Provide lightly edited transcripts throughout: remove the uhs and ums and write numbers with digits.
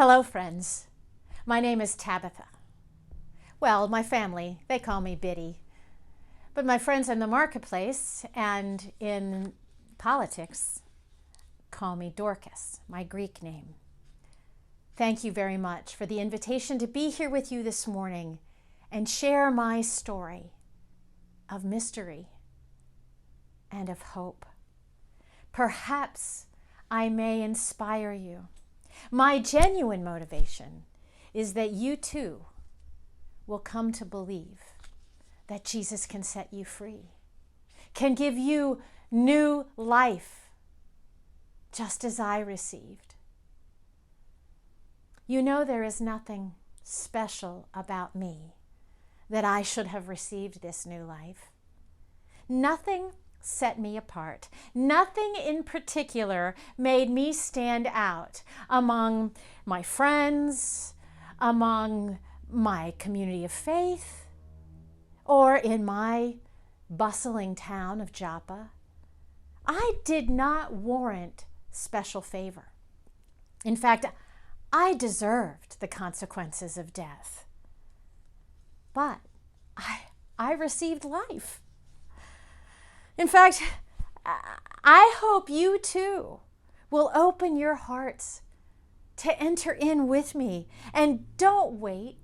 Hello, friends. My name is Tabitha. Well, my family, they call me Biddy. But my friends in the marketplace and in politics call me Dorcas, my Greek name. Thank you very much for the invitation to be here with you this morning and share my story of mystery and of hope. Perhaps I may inspire you. My genuine motivation is that you too will come to believe that Jesus can set you free, can give you new life, just as I received. You know, there is nothing special about me that I should have received this new life. Nothing set me apart. Nothing in particular made me stand out among my friends, among my community of faith, or in my bustling town of Joppa. I did not warrant special favor. In fact, I deserved the consequences of death. But I received life. In fact, I hope you too will open your hearts to enter in with me, and don't wait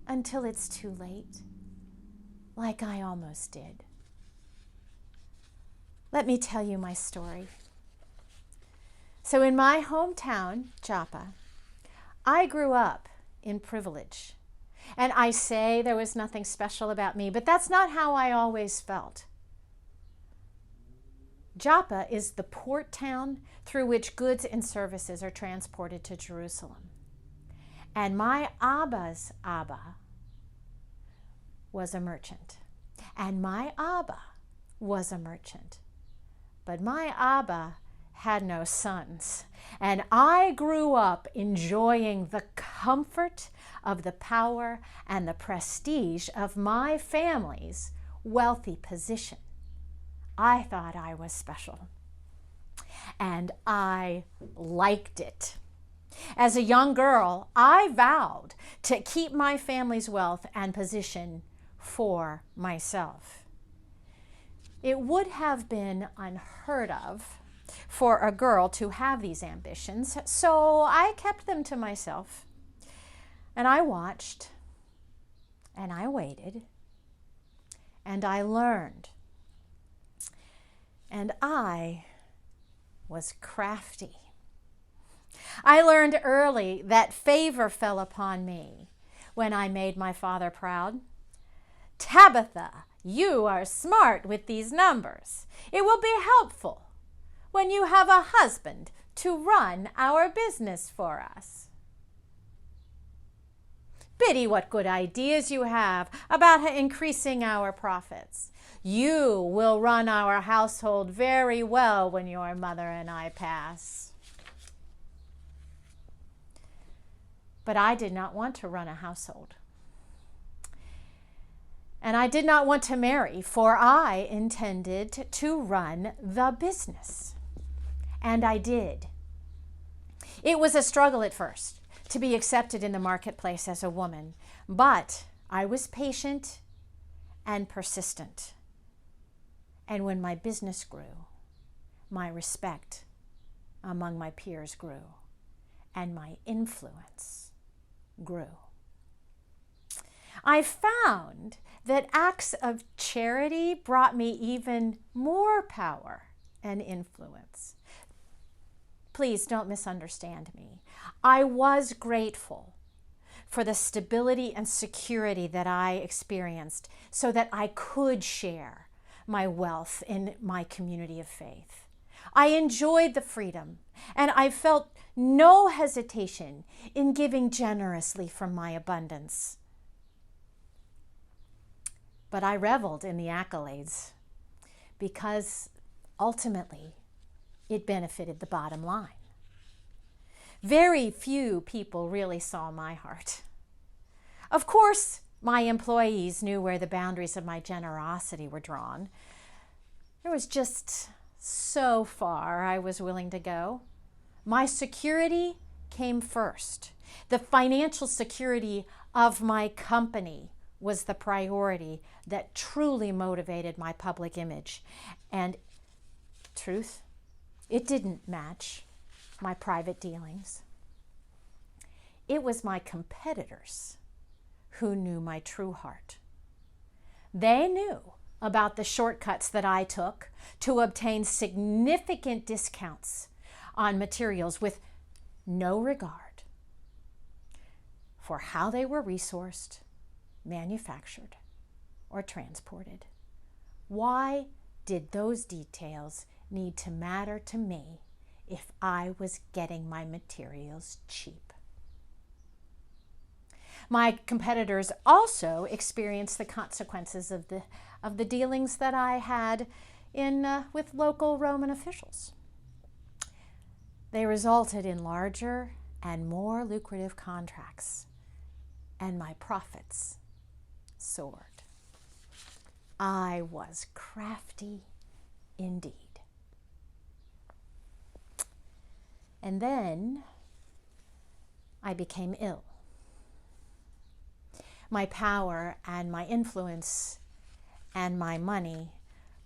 until it's too late, like I almost did. Let me tell you my story. So in my hometown, Joppa, I grew up in privilege. And I say there was nothing special about me, but that's not how I always felt. Joppa is the port town through which goods and services are transported to Jerusalem. And my Abba's Abba was a merchant. And my Abba was a merchant. But my Abba had no sons. And I grew up enjoying the comfort of the power and the prestige of my family's wealthy position. I thought I was special, and I liked it. As a young girl, I vowed to keep my family's wealth and position for myself. It would have been unheard of for a girl to have these ambitions, so I kept them to myself. And I watched, and I waited, and I learned. And I was crafty. I learned early that favor fell upon me when I made my father proud. Tabitha, you are smart with these numbers. It will be helpful when you have a husband to run our business for us. Biddy, what good ideas you have about increasing our profits. You will run our household very well when your mother and I pass. But I did not want to run a household. And I did not want to marry, for I intended to run the business. And I did. It was a struggle at first to be accepted in the marketplace as a woman, but I was patient and persistent. And when my business grew, my respect among my peers grew, and my influence grew. I found that acts of charity brought me even more power and influence. Please don't misunderstand me. I was grateful for the stability and security that I experienced so that I could share my wealth in my community of faith. I enjoyed the freedom, and I felt no hesitation in giving generously from my abundance. But I reveled in the accolades because ultimately it benefited the bottom line. Very few people really saw my heart. Of course, my employees knew where the boundaries of my generosity were drawn. There was just so far I was willing to go. My security came first. The financial security of my company was the priority that truly motivated my public image. And truth, it didn't match my private dealings. It was my competitors who knew my true heart. They knew about the shortcuts that I took to obtain significant discounts on materials with no regard for how they were resourced, manufactured, or transported. Why did those details need to matter to me if I was getting my materials cheap? My competitors also experienced the consequences of the dealings that I had with local Roman officials. They resulted in larger and more lucrative contracts, and my profits soared. I was crafty indeed. And then I became ill. My power and my influence and my money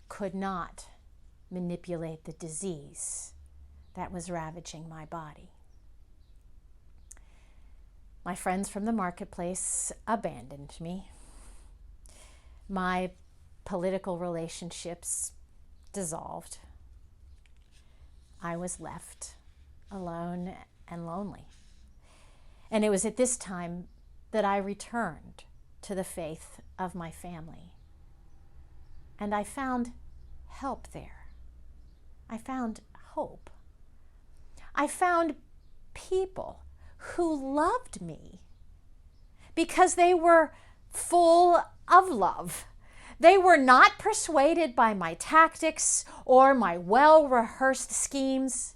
could not manipulate the disease that was ravaging my body. My friends from the marketplace abandoned me. My political relationships dissolved. I was left alone and lonely. And it was at this time that I returned to the faith of my family. And I found help there. I found hope. I found people who loved me because they were full of love. They were not persuaded by my tactics or my well-rehearsed schemes,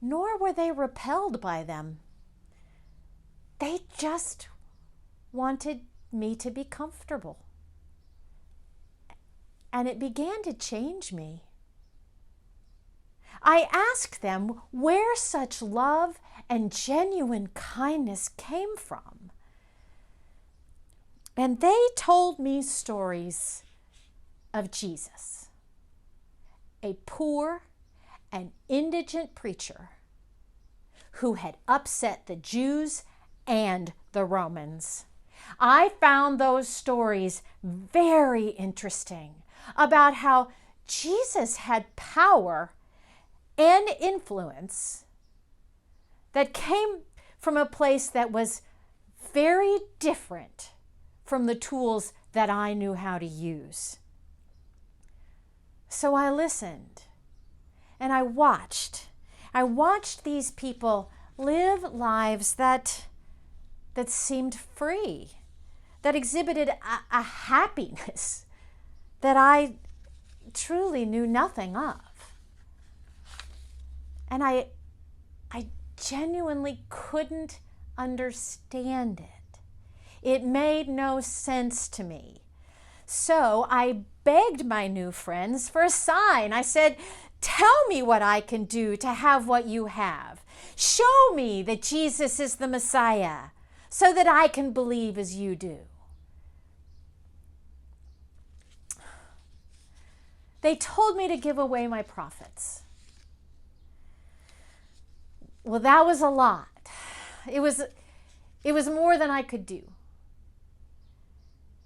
nor were they repelled by them. They just wanted me to be comfortable. And it began to change me. I asked them where such love and genuine kindness came from. And they told me stories of Jesus, a poor and indigent preacher who had upset the Jews and the Romans. I found those stories very interesting about how Jesus had power and influence that came from a place that was very different from the tools that I knew how to use. So I listened and I watched. I watched these people live lives that seemed free, that exhibited a happiness that I truly knew nothing of. And I genuinely couldn't understand it. It made no sense to me. So I begged my new friends for a sign. I said, "Tell me what I can do to have what you have. Show me that Jesus is the Messiah so that I can believe as you do." They told me to give away my profits. Well, that was a lot. It was more than I could do.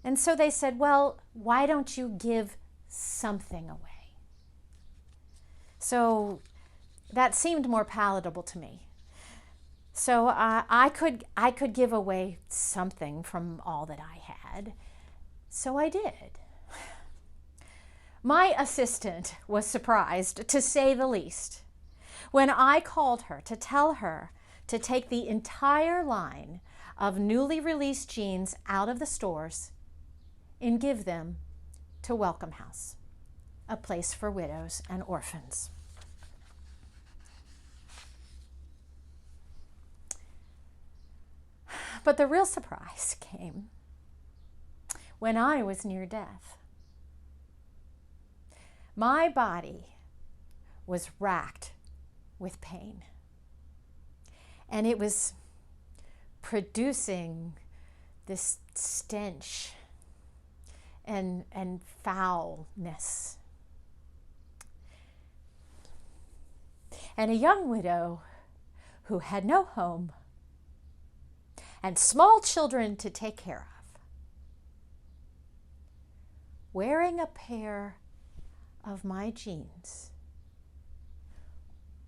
And so they said, "Well, why don't you give something away?" So that seemed more palatable to me. So I could give away something from all that I had. So I did. My assistant was surprised, to say the least, when I called her to tell her to take the entire line of newly released jeans out of the stores and give them to Welcome House, a place for widows and orphans. But the real surprise came when I was near death. My body was racked with pain. and it was producing this stench and foulness. And a young widow who had no home and small children to take care of, wearing a pair of my jeans,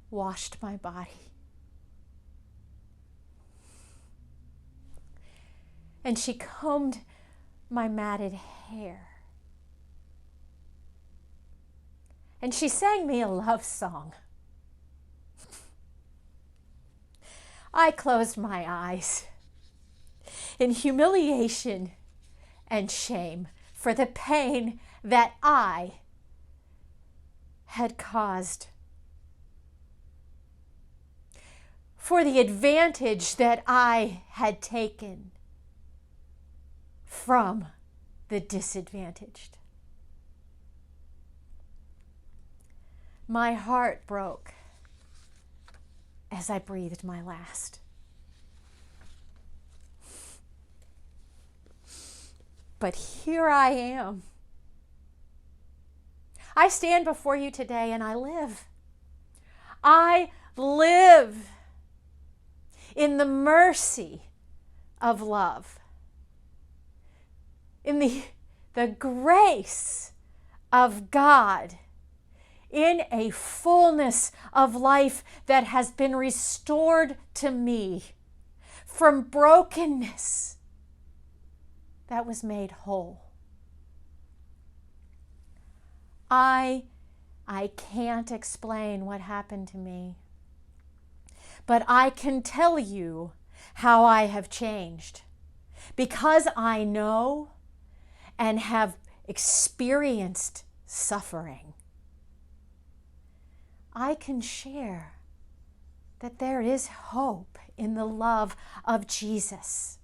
washed my body. And she combed my matted hair. And she sang me a love song. I closed my eyes in humiliation and shame for the pain that I had caused, for the advantage that I had taken from the disadvantaged. My heart broke as I breathed my last. But here I am. I stand before you today and I live. I live in the mercy of love, in the grace of God, in a fullness of life that has been restored to me from brokenness that was made whole. I can't explain what happened to me, but I can tell you how I have changed, because I know and have experienced suffering. I can share that there is hope in the love of Jesus,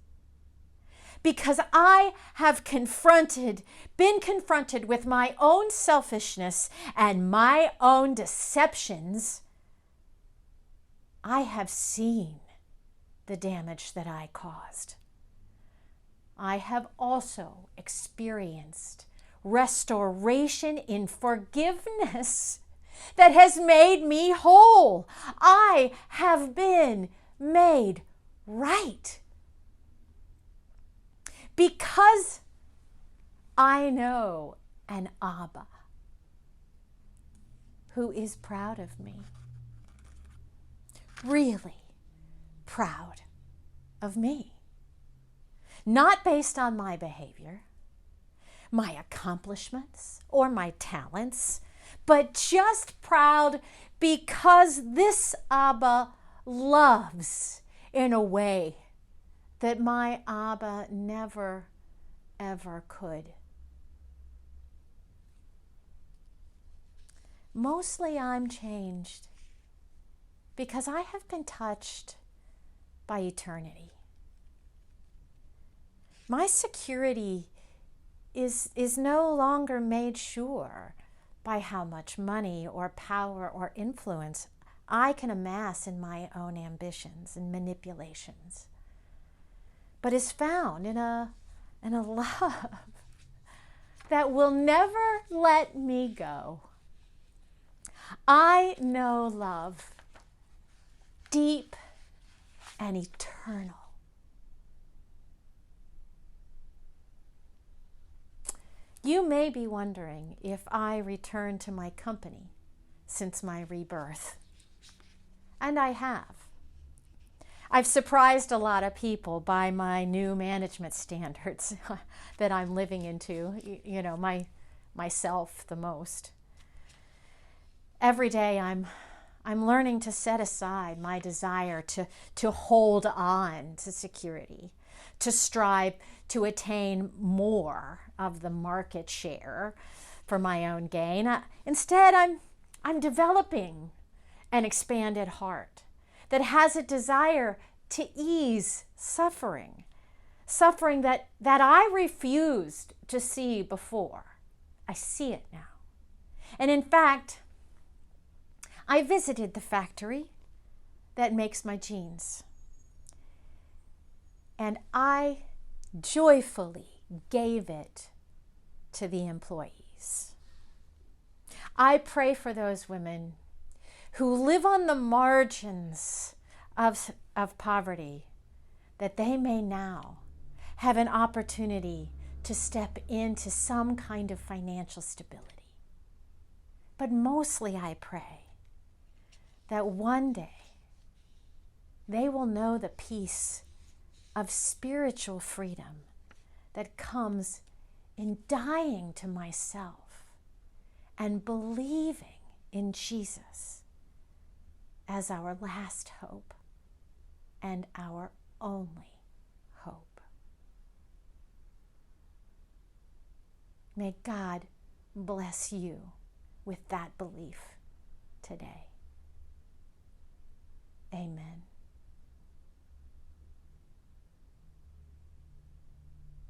because I have been confronted with my own selfishness and my own deceptions. I have seen the damage that I caused. I have also experienced restoration in forgiveness that has made me whole. I have been made right. Because I know an Abba who is proud of me, really proud of me. Not based on my behavior, my accomplishments, or my talents, but just proud because this Abba loves in a way that my Abba never, ever could. Mostly I'm changed because I have been touched by eternity. My security is no longer made sure by how much money or power or influence I can amass in my own ambitions and manipulations, but is found in a love that will never let me go. I know love, deep and eternal. You may be wondering if I returned to my company since my rebirth. And I have. I've surprised a lot of people by my new management standards that I'm living into, myself the most. Every day I'm learning to set aside my desire to hold on to security, to strive to attain more of the market share for my own gain. Instead, I'm developing an expanded heart that has a desire to ease suffering that I refused to see before. I see it now. And in fact, I visited the factory that makes my jeans. And I joyfully gave it to the employees. I pray for those women who live on the margins of poverty, that they may now have an opportunity to step into some kind of financial stability. But mostly I pray that one day they will know the peace of spiritual freedom that comes in dying to myself and believing in Jesus as our last hope and our only hope. May God bless you with that belief today.